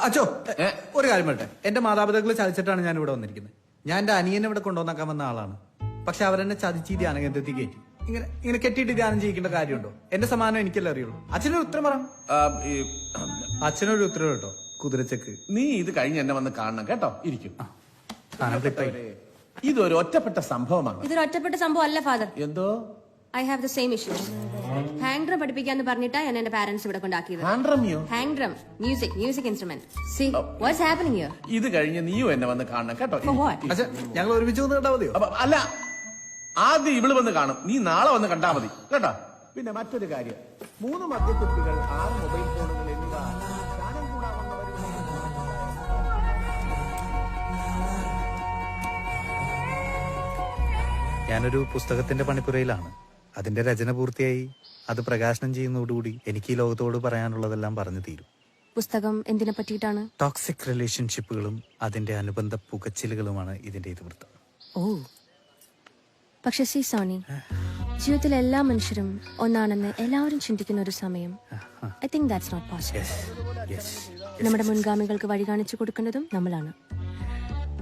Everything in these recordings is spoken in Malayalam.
അച്ചോ ഒരു കാര്യം പറട്ടെ, എന്റെ മാതാപിതാക്കൾ ചതിച്ചിട്ടാണ് ഞാൻ ഇവിടെ വന്നിരിക്കുന്നത്. ഞാൻ എന്റെ അനിയനെ ഇവിടെ കൊണ്ടുവന്നാക്കാൻ വന്ന ആളാണ്. പക്ഷെ അവരെന്നെ ചതിച്ച് ഈ ധ്യാന കേന്ദ്രത്തിൽ കയറ്റി. ഇങ്ങനെ കെട്ടിയിട്ട് ധ്യാനം ചെയ്യിക്കേണ്ട കാര്യമുണ്ടോ? എന്റെ സമാനം എനിക്കല്ലേ അറിയുള്ളൂ. അച്ഛനൊരു ഉത്തരം പറ. അച്ഛനൊരു ഉത്തരം കേട്ടോ. കുതിരച്ചക്ക് നീ ഇത് കഴിഞ്ഞ് എന്നെ വന്ന് കാണണം കേട്ടോ. ഇരിക്കും. ഇതൊരു ഒറ്റപ്പെട്ട സംഭവമാണ്. ഇതൊരു ഒറ്റപ്പെട്ട സംഭവം അല്ല ഫാദർ. എന്തോ I have the same issue. Hang drum പഠിപ്പിക്കാന്ന് പറഞ്ഞിട്ടാ ഞാൻ എന്റെ പാരന്റ്സ് ഇവിടെ കൊണ്ടാക്കിയത്. Hang drum music instrument. See what's happening here? ഇത് കഴിഞ്ഞ് നീയും എന്നെ വന്ന് കാണണം കേട്ടോ. ഞങ്ങൾ ഒരുമിച്ച് വന്ന് കണ്ടാ മതിയോ? അല്ല, ആദ്യം ഇവള് വന്ന് കാണും, നീ നാളെ വന്ന് കണ്ടാ മതി കേട്ടോ. പിന്നെ മറ്റൊരു കാര്യം, 3 മദ്യക്കുപ്പികൾ, 6 മൊബൈൽ ഫോണുകൾ എന്നിവ ധ്യാനം കൂടാൻ ഞാനൊരു പുസ്തകത്തിന്റെ പണിപ്പുരയിലാണ്. അതിന്റെ രചന പൂർത്തിയായി. അത് പ്രകാശനം ചെയ്യുന്നതോടുകൂടി എനിക്ക് ഈ ലോകത്തോട് പറയാനുള്ളതെല്ലാം പറഞ്ഞു തീരും. പുസ്തകം എന്തിനെ പറ്റിയിട്ടാണ്? ടോക്സിക് റിലേഷൻഷിപ്പുകളും അതിന്റെ അനുബന്ധ പുകച്ചിലുകളുമാണ് ഇതിന്റെ ഇതിവൃത്തം. ഓ, പക്ഷെ സി സോണി, ജീവിതത്തിൽ എല്ലാ മനുഷ്യരും ഒന്നാണെന്ന് എല്ലാവരും ചിന്തിക്കുന്ന ഒരു സമയം. I think that's not possible. നമ്മുടെ മുൻഗാമികൾക്ക് വഴി കാണിച്ചു കൊടുക്കേണ്ടതും നമ്മളാണ്.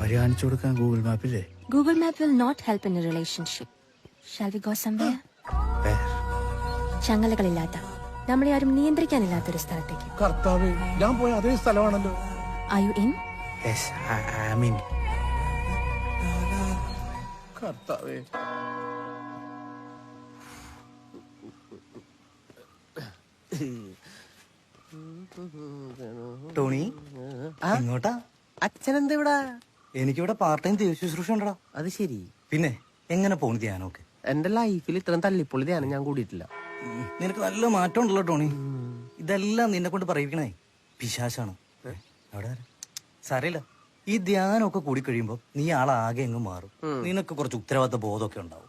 വഴി കാണിച്ചു കൊടുക്കാൻ ഗൂഗിൾ മാപ്പില്ലേ? Google map will not help in a relationship. Shall we go somewhere? ചങ്ങലകളില്ലാത്ത, നമ്മളെ ആരും നിയന്ത്രിക്കാനില്ലാത്ത ഒരു സ്ഥലത്തേക്ക്. കർത്താവേ, ഞാൻ പോയ അതേ സ്ഥലമാണല്ലോ. Are you in? Yes, I'm in. കർത്താവേ, ടോണി ഇങ്ങോട്ടാ? അച്ഛനെന്താ ഇവിടെ? എനിക്കിവിടെ പാർട്ട് ടൈം ശുശ്രൂഷ ഉണ്ടടാ. അത് ശരി. പിന്നെ എങ്ങനെ പോണു ധ്യാനമൊക്കെ? എന്റെ ലൈഫിൽ ഇത്രയും തല്ലിപ്പൊളി ധ്യാനം ഞാൻ കൂടിയിട്ടില്ല. നിനക്ക് നല്ല മാറ്റം ഉണ്ടല്ലോ ടോണി. ഇതെല്ലാം നിന്നെ കൊണ്ട് പറയിക്കണേ പിശാശാണ്. അവിടെ സാരയില്ല, ഈ ധ്യാനമൊക്കെ കൂടി കഴിയുമ്പോ നീ ആളാകെ എങ്ങും മാറും. നിനക്ക് കുറച്ച് ഉത്തരവാദിത്ത ബോധമൊക്കെ ഉണ്ടാവും.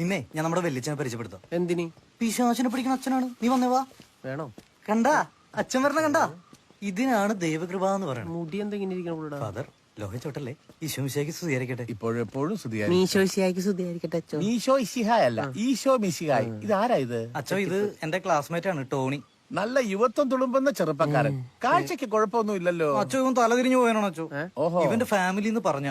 നിന്നെ ഞാൻ നമ്മുടെ വെല്ലിച്ചനെ പരിചയപ്പെടുത്താം. എന്തിനി? പിശാചിനെ പഠിക്കുന്ന അച്ഛനാണ്. നീ വന്നേവാ. വേണോ? കണ്ടാ അച്ഛൻ വരണ കണ്ടാ? ഇതിനാണ് ദൈവകൃപ എന്ന് പറയുന്നത്. മുടി എന്തെങ്കിലും ഫാദർ ലോഹ ചോട്ടല്ലേ? ഈശോ മിശിഹായ്ക്ക് സ്തുതിയായിരിക്കട്ടെ. ഇപ്പോഴെപ്പോഴും സ്തുതിയായിരിക്കട്ടെ. ഈശോ ഇശിഹായല്ല, ഈശോ മിശിഹായ്. ഇതാരാ ഇത്? അച്ഛോ, ഇത് എന്റെ ക്ലാസ്മേറ്റ് ആണ് ടോണി. നല്ല യുവത്വം തുളുമ്പുന്ന ചെറുപ്പക്കാരൻ. കാഴ്ചയ്ക്ക് കുഴപ്പമൊന്നും ഇല്ലല്ലോ. അച്ഛോ, ഇവൻ തലതിരിഞ്ഞു പോയാണോ അച്ഛോ? ഇവന്റെ ഫാമിലി എന്ന് പറഞ്ഞ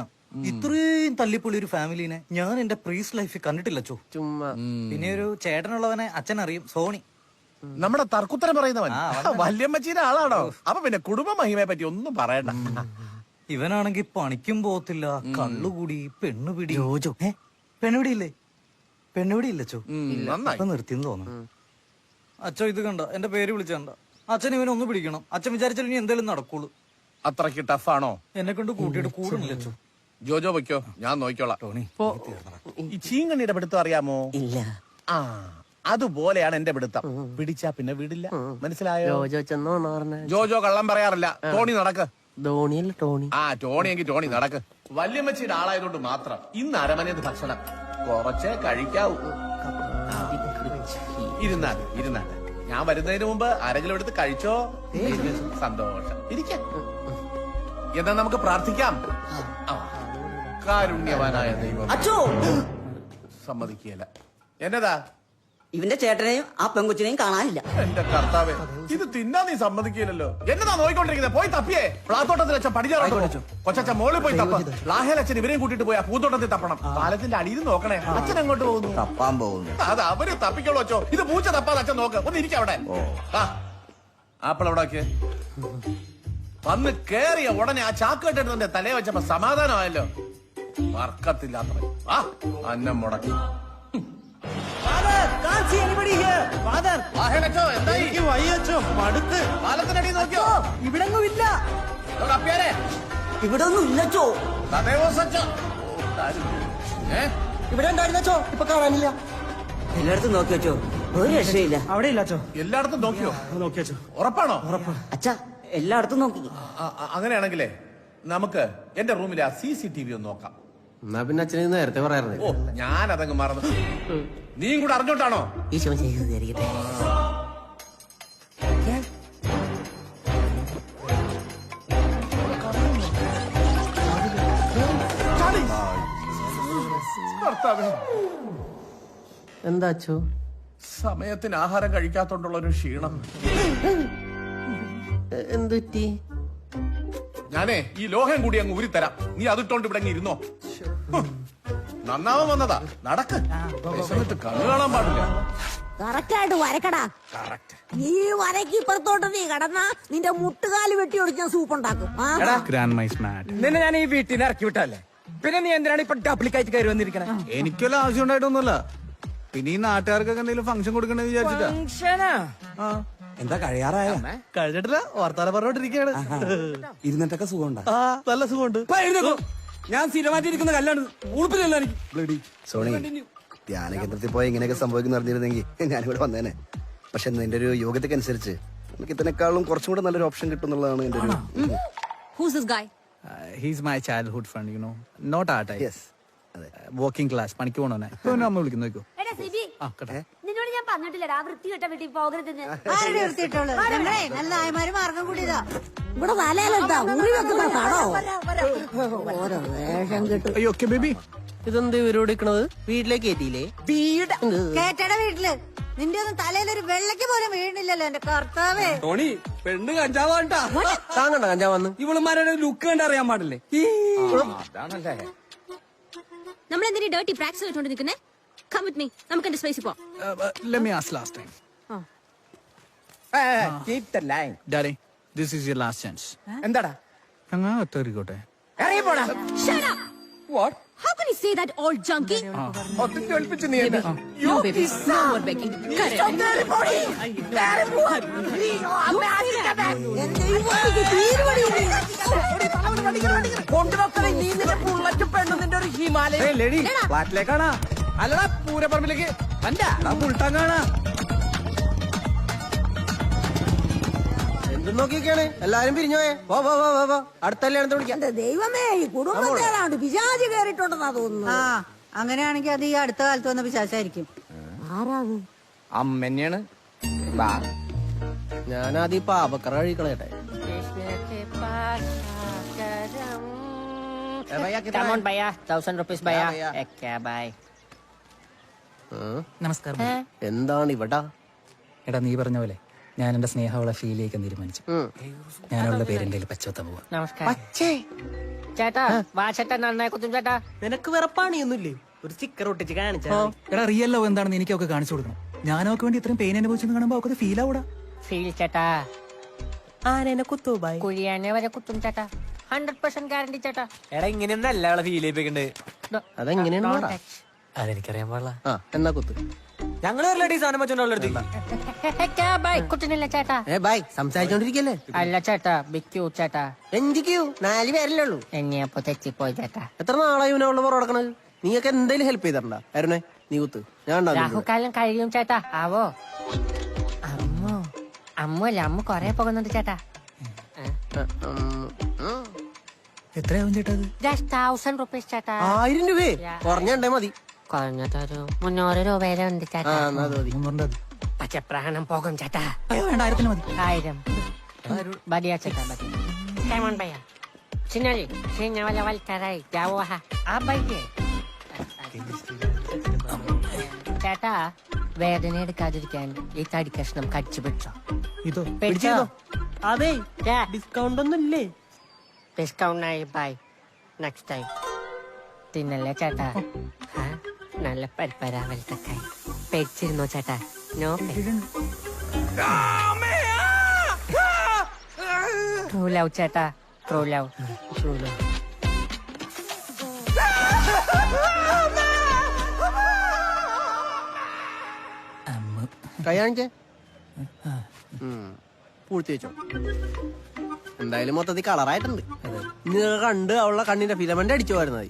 ഇത്രയും തല്ലിപ്പൊളി ഒരു ഫാമിലിനെ ഞാൻ എന്റെ പ്രീസ് ലൈഫിൽ കണ്ടിട്ടില്ല അച്ഛോ. ചുമ്മാ. പിന്നെ ഒരു ചേട്ടനുള്ളവനെ അച്ഛൻ അറിയും, സോണി. നമ്മുടെ തർക്കുത്തരം പറയുന്നവൻ വല്യമ്മച്ചീന്റെ ആളാണോ? അപ്പൊ പിന്നെ കുടുംബ മഹിമയെ പറ്റി ഒന്നും പറയണ്ട. ഇവനാണെങ്കി പണിക്കും പോകത്തില്ല, കള്ളുകൂടി, പെണ്ണുപിടി. പെണ്ണുപിടിയില്ലേ? പെണ്ണുപിടിയില്ല അച്ഛോ. നന്നായി നിർത്തിയെന്ന് തോന്നുന്നു. അച്ഛോ, ഇത് കണ്ട എന്റെ പേര് വിളിച്ചണ്ട. അച്ഛൻ ഇവനൊന്ന് പിടിക്കണം. അച്ഛൻ വിചാരിച്ചാലും ഇനി എന്തേലും നടക്കുള്ളൂ. അത്രക്ക് ടഫാണോ? എന്നെ കൊണ്ട് കൂട്ടിയിട്ട് കൂടുന്നില്ല അച്ഛോ. ജോജോ വയ്ക്കോ, ഞാൻ നോക്കിക്കോളാം. ടോണി, ഈ ചീങ്കണ്ണിയുടെ പിടുത്തം അറിയാമോ? ഇല്ല. ആ, അതുപോലെയാണ് എന്റെ പിടുത്തം. പിടിച്ചാ പിന്നെ വിടില്ല. മനസ്സിലായോ? ജോജോ കള്ളം പറയാറില്ല. ടോണി നടക്ക്. ധോണിയല്ല ടോണി. ആ, ടോണി എങ്കിൽ ടോണി നടക്ക്. വല്യമ്മച്ചിയുടെ ആളായതുകൊണ്ട് മാത്രം ഇന്ന് അരമനേത് ഭക്ഷണം കുറച്ചേ കഴിക്കാവൂ. ഇരുന്നാട്ടെ. ഞാൻ വരുന്നതിന് മുമ്പ് അരകിലോ എടുത്ത് കഴിച്ചോ. സന്തോഷം. ഇരിക്ക. എന്നാ നമുക്ക് പ്രാർത്ഥിക്കാം. കാരുണ്യവാനായ ദൈവം. സമ്മതിക്കുകയില്ല. എന്നതാ? ഇവന്റെ ചേട്ടനെയും ആ പെങ്കുച്ചിനെയും കാണാനില്ല. എന്റെ കർത്താവേ, ഇത് തിന്നാ നീ സമ്മതിക്കില്ലല്ലോ. എന്നതാ നോയിക്കൊണ്ടിരിക്കുന്നത്? പോയി തപ്പിയേ. പ്ലാത്തോട്ടത്തിൽ അച്ഛൻ പടിഞ്ഞാറോട്ട് കൊച്ചച്ഛൻ മോളിൽ പോയി തപ്പ. ലാഹേൽ അച്ഛൻ ഇവരെയും കൂട്ടിട്ട് പോയി ആ പൂത്തോട്ടത്തിൽ തപ്പണം. പാലത്തിന്റെ അടിയിൽ നോക്കണേ. അച്ഛൻ അങ്ങോട്ട് പോകുന്നു. തപ്പാൻ പോകുന്നു. അത് അവര് തപ്പിക്കോളൂ അച്ഛോ. ഇത് പൂച്ച തപ്പാതെ അച്ഛൻ നോക്ക്. ഒന്ന് ഇരിക്ക അവിടെ. ആപ്പിൾ എവിടെ വന്ന് കേറിയ ഉടനെ ആ ചാക്ക് കെട്ടിട്ട് തലയെ വെച്ചപ്പോ സമാധാനമായല്ലോ. വർക്കത്തില്ലാത്ത അന്നം മുടക്കി. ഇവിടൊന്നുമില്ല. ഇവിടെ ഒന്നും ഇല്ലച്ചോ. ഇവിടെ ഉണ്ടായിരുന്നോ? ഇപ്പൊ കാണാനില്ല. എല്ലായിടത്തും നോക്കിയോ? ഒരു രക്ഷയില്ല. അവിടെ ഇല്ലച്ചോ. എല്ലായിടത്തും നോക്കിയോ? നോക്കിയോ? ഉറപ്പാണോ? അച്ഛാ, എല്ലായിടത്തും നോക്കി. അങ്ങനെയാണെങ്കിലേ നമുക്ക് എന്റെ റൂമിലെ ആ CCTV ഒന്ന് നോക്കാം. എന്നാ പിന്നെ അച്ഛനെ നേരത്തെ പറയാറുണ്ട്. ഓ, ഞാൻ അതങ്ങ് മറന്നു. നീയും കൂടെ അറിഞ്ഞോട്ടാണോ? ഈശോ ചെയ്തിരിക്കട്ടെ. എന്താ അച്ഛോ? സമയത്തിന് ആഹാരം കഴിക്കാത്തോണ്ടുള്ള ഒരു ക്ഷീണം. എന്തുറ്റി? ഞാനേ ഈ ലോഹം കൂടി അങ്ങ് ഉരുത്തരാം, നീ അതിട്ടോണ്ട് ഇവിടെ അങ്ങ് ഇരുന്നോ. നന്നാവാൻ വന്നതാ, നടക്ക്. വിശന്നിട്ട് കണ്ണു കാണാൻ പാടില്ല. കറക്റ്റായിട്ട് വരക്കടാ. ഈ വരയ്ക്ക് ഇപ്പുറത്തോട്ട് നീ കടന്നാ നിന്റെ മുട്ടുകാല് വെട്ടി ഒടിച്ച് ഞാൻ സൂപ്പ് ഉണ്ടാക്കും. Grand mice mad. നിന്നെ ഞാൻ ഈ വീട്ടിൽ നിന്ന് ഇറക്കി വിട്ടല്ലേ, പിന്നെ നീ എന്തിനാണ് ഇപ്പൊ ഡബ്ലിക്കായിട്ട് കയറി വന്നിരിക്കണേ? എനിക്കല്ല ആവശ്യം ഉണ്ടായിട്ടൊന്നുമില്ല. പിന്നെ ഈ നാട്ടുകാർക്കൊക്കെ എന്തെങ്കിലും ഫംഗ്ഷൻ കൊടുക്കണെന്ന് വിചാരിച്ചിട്ടാ. ഫംഗ്ഷനാ? എന്താ കഴിയാറായോ? കഴിഞ്ഞിട്ടില്ല, വാർത്താനം പറഞ്ഞോണ്ടിരിക്കയാണ്. ഇരുന്നിട്ടൊക്കെ സുഖമുണ്ടാ? നല്ല സുഖമുണ്ട്. ഞാൻ സ്ഥിരമായിട്ടിരിക്കുന്ന കല്ലാണ് ഉളുപ്പില്ലല്ലോ എനിക്ക്. ബ്ലഡി സോണി, ധ്യാന കേന്ദ്രത്തിൽ പോയി ഇങ്ങനെയൊക്കെ സംഭവിക്കുന്ന അറിഞ്ഞിരുന്നെങ്കിൽ ഞാനിവിടെ വന്നേനെ. പക്ഷെ നിന്റെ ഒരു യോഗ്യതയ്ക്കനുസരിച്ച് നമുക്ക് ഇതിനേക്കാളും കുറച്ചും കൂടെ നല്ലൊരു ഓപ്ഷൻ കിട്ടും എന്നുള്ളതാണ് എന്റെ ഒരു. Who's this guy? He's my childhood friend, you know. Not art. Yes, അതെ. വർക്കിംഗ് ക്ലാസ്, പണിക്ക് പോണോനെ. അമ്മ വിളിക്കുന്നു, നോക്കോ. എടാ സിബി, ആ കേട്ടെ. നിന്നോട് ഞാൻ പറഞ്ഞിട്ടില്ലടാ വൃത്തി കെട്ട വീട്ടിൽ പോകരുതെന്ന്. നല്ല നായമാര് മാർഗം കൂടിയതാ. ഇവിടെ തലയിലെന്താ ഉറി വെക്കുന്ന കടോ? ഓരോ വേഷം കിട്ടും. അയ്യോ, ഓക്കെ ബേബി. ഇതെന്ത് ഇവരോട് നിക്കണത്? വീട്ടിലേക്ക് കയറ്റിയില്ലേ? വീട് കേട്ടട വീട്ടില് നിന്റെ ഒന്നും തലയിലൊരു വെള്ളയ്ക്ക് പോലും വീണില്ലല്ലോ എന്റെ കർത്താവേ. ടോണി, പെണ്ണ് കഞ്ചാവാണ്ടാ. താങ്കണ്ട കഞ്ചാ വന്ന് ഇവളുമാരുടെ ലുക്ക് കണ്ട് അറിയാൻ പാടില്ലേ? അതാണല്ലേ. നമ്മൾ എന്തിനാ ഡേർട്ടി പ്രാക്ടീസ് ചെയ്തോണ്ട് നിൽക്കുന്നേ? കം വിത്ത് മീ, നമുക്ക് എന്റെ സ്പേസിൽ പോവാം. Let me ask last time. Keep the line. Daddy, this is your last chance. എന്താടാ? ഞങ്ങൾ ഒത്തേറിക്കോട്ടെ. ഇറങ്ങി പോടാ. Shut up! What? How can you say that, old junkie? ഒത്തിരി ഒളിപ്പിച്ച് നീ എന്താ? No, baby. No more begging. Correct. കൊണ്ടുവെക്കണേ നീ നിന്റെ ബുള്ളറ്റ് പെണ്ണു നിന്റെ ഒരു ഹിമാലയ. ലേഡി, ഫ്ലാറ്റിലേക്കാണാ? അല്ലടാ, പൂരപ്പറമ്പിലേക്ക്. ഫുൾട്ടാങ്ങാണാ? എന്തും നോക്കിയൊക്കെയാണ് എല്ലാരും പിരിഞ്ഞോയെ. വാ വാ വാ വാ വാ, അടുത്ത കല്യാണത്തിന് വിളിക്കാം. എന്റെ ദൈവമേ, ഈ കുടുംബത്തേലാണ്ട് പിശാചി കേറിയിട്ടുണ്ടെന്നാ തോന്നുന്നു. ആ, അങ്ങനെയാണെങ്കിൽ അത് ഈ അടുത്ത കാലത്ത് വന്ന പിശാചായിരിക്കും. ആരാത്? അമ്മ തന്നെയാണ്. വാ. ഞാനാദ്യം പാപക്കറ കഴിക്കളയട്ടെ. Come on, भैया. 1000 rupees, भैया. क्या बाय? നമസ്കാരം. എന്താണ് ഇവിടെ? എടാ, നീ പറഞ്ഞ പോലെ ഞാൻ എന്റെ സ്നേഹം അവളെ ഫീൽ ചെയ്യിക്കാൻ തീരുമാനിച്ചു. ഞാൻ അവളുടെ പേരെന്റെ പച്ചവത്താൻ പോവാ. നമസ്കാരം. ചേട്ടാ വാ ചേട്ടാ, നന്നായി കുത്തും ചേട്ടാ. നിനക്ക് വിറപ്പാണിയൊന്നുമില്ലേ? ഒരു സ്റ്റിക്കർ ഒട്ടിച്ച് കാണിച്ചാ എടാ, റിയൽ ലവ് എന്താണെന്ന് എനിക്കൊക്കെ കാണിച്ചു കൊടുക്കണം. ഞാനൊക്കെ വേണ്ടി ഇത്രയും പെയിൻ അനുഭവിച്ചെന്ന് കാണുമ്പോ അവർക്ക് ഫീൽ ആവൂടാ. ഫീൽ ചേട്ടാ. ആനേനെ കുത്തു ബായ്. കുഴിയാനെ വരെ കുത്തും ചേട്ടാ. 100% ഗ്യാരണ്ടി ചേട്ടാ. എടാ, ഇങ്ങനെയൊന്നല്ല അവളെ ഫീൽ ചെയ്യിപ്പിക്കണ്ടേ. അതെങ്ങനെയാണ് പറ. അതെനിക്കറിയാൻ പാടില്ല. ആ, എന്നാ കുത്ത്. ഞങ്ങള് വരലടി സാധനം വെച്ചോണ്ടടുത്ത്. ക്യാ ബായ്? കുത്തുന്നില്ല ചേട്ടാ. ബായ്, സംസാരിച്ചോണ്ടിരിക്കല്ലേ? അല്ല ചേട്ടാ, ബിക്കു ചേട്ടാ. എന്തിക്കൂ? 4 പേരല്ലേ ഉള്ളൂ. എന്നെ അപ്പൊ തെറ്റിപ്പോയി ചേട്ടാ. എത്ര നാളായി ഇവനവളുടെ പുറം നടക്കണത്? നീയൊക്കെ എന്തെങ്കിലും ഹെൽപ്പ് ചെയ്തിട്ടുണ്ടാ? അരുണേ, നീ കുത്ത്, ഞാൻ ഉണ്ടാവും. രാഹുകാലം കഴിയും ചേട്ടാ. ആവോ അമ്മോ? അമ്മല്ല, അമ്മ കൊറേ പോകുന്നുണ്ട് ചേട്ടാ. എത്രയാവും ചേട്ടാ അത്? Just 1000 rupees ചേട്ടാ. 1000 രൂപയെ കുറഞ്ഞണ്ടേ മതി. കുറഞ്ഞതൊരു 300 രൂപ വരെ ഉണ്ട് ആ, ചേട്ടാ. എന്നാ അത് മതി. 300 മതി. പക്ഷെ പ്രാണം പോകും ചേട്ടാ. അയ്യോ വേണ്ട, 1000 മതി. 1000 ബദിയ ചേട്ടാ, ബദിയ. Come on, भैया. Sinali, sinya wala wal karay. Jawa ha. Abaye. ചേട്ടാ, വേദന എടുക്കാതിരിക്കാൻ ഈ തടി കഷ്ണം കടിച്ചു പിടിച്ചോ. ഇതോ പിടിച്ചോ? അതെ, ഡിസ്കൗണ്ട് ഒന്നും ഇല്ലേ? ഡിസ്കൗണ്ട് ആയി ബൈ. നെക്സ്റ്റ് ടൈം തിന്നല്ലേ ചേട്ടാ. ആ, നല്ല പരിപ്പരാവലത്തൊക്കെ പേടിച്ചിരുന്നോ ചേട്ടാ? നോ. ട്രൂ ലവ് ചേട്ടാ, ട്രൂ ലവ്. കൈയാണിച്ചേ. പൂഴ്ത്തി വെച്ചോ. എന്തായാലും മൊത്തത്തിൽ കളറായിട്ടുണ്ട്. നീ കണ്ട് അവളുടെ കണ്ണിന്റെ ഫിലമെന്റ് അടിച്ചു വരുന്നത്.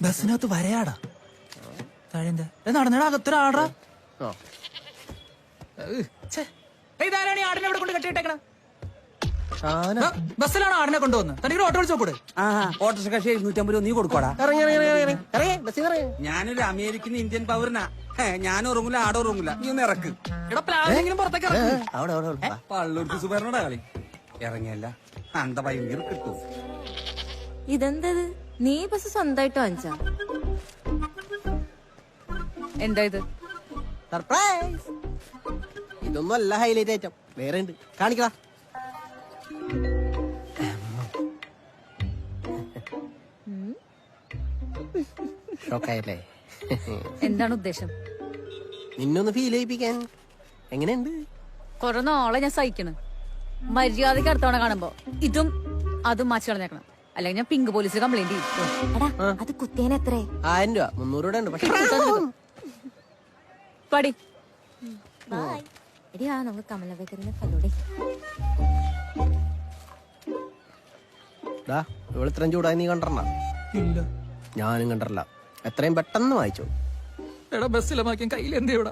ബസ്സിനകത്ത് വരയാടാ. താഴെന്താ നടന്നടാ, അകത്തൊരാടാ. ഇതാരാണ് ഈ ആടിനെ ഇവിടെ കൊണ്ട് കെട്ടിയിട്ടേക്കണ? ബസ്സിലാണ് ആടിനെ കൊണ്ടുവന്ന്. തനിക്ക് ഓട്ടോ വിളിച്ചു നോക്കൂടെ? ഓട്ടോറിക്ഷ കക്ഷി 750 നീ കൊടുക്കോടാ. ഞാനൊരു അമേരിക്കൻ ഇന്ത്യൻ പൗരനാ. ഞാൻ ഉറങ്ങൂല, ആടെ ഉറങ്ങൂല. നീ ഒന്ന് ഇറക്ക്. എടാ, പ്ലാവെങ്കിലും പുറത്തേക്ക് ഇറങ്ങ്. പള്ളൂർക്ക് സുബേറിനോടാ കളി. ഇറങ്ങിയല്ല അന്ത ഭയങ്കര കിട്ടും. ഇതെന്തത്? നീ ബസ് സ്വന്തമായിട്ട് വാങ്ങിച്ചാ? എന്താ ഇത്? സർപ്രൈസ്. ഇതൊന്നും അല്ല ഹൈലൈറ്റ് ഐറ്റം, വേറെ ഉണ്ട്. കാണിക്കടാ. ഷോക്കായല്ലേ? എന്താണ് ഉദ്ദേശം? നിന്നൊന്ന് ഫീൽ ചെയ്യിപ്പിക്കാൻ. എങ്ങനെയുണ്ട്? കൊറേ നാളെ ഞാൻ സഹിക്കണം. മര്യാദക്ക് അടുത്തവണ കാണുമ്പോ ഇതും അതും മാറ്റി കളഞ്ഞേക്കണം, അല്ലെങ്കിൽ ഞാൻ പിങ്ക് പോലീസിൽ കംപ്ലൈന്റ് ചെയ്യും. അത് കുത്തേനെ എത്രേ? 1000 രൂപ, 300 രൂപ ഉണ്ട്. പക്ഷെ പടി എടിയാ നമുക്ക് കമലവേക്കറിനെ കണ്ടോടെ. ഇവള് ഇത്രയും ചൂടായി നീ കണ്ടറ? ഇല്ല. ഞാനും കണ്ടറില്ല. എത്രയും പെട്ടെന്ന് വായിച്ചോ. എടാ ബസ്സിലമാക്കിയ കയ്യിൽ എന്തേ ഇവിടെ?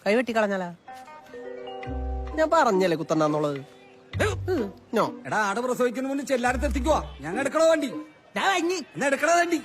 കൈ വെട്ടി കളഞ്ഞാലാ? ഞാൻ പറഞ്ഞല്ലേ കുത്തണ്ടെന്നുള്ളത്. എടാ ആട് പ്രസവിക്കുന്ന മുന്നിൽ ചെല്ലാരത്ത് എത്തിക്കുവാ. ഞാൻ എടുക്കണോ വണ്ടി? എന്നാ എടുക്കണോ വണ്ടി?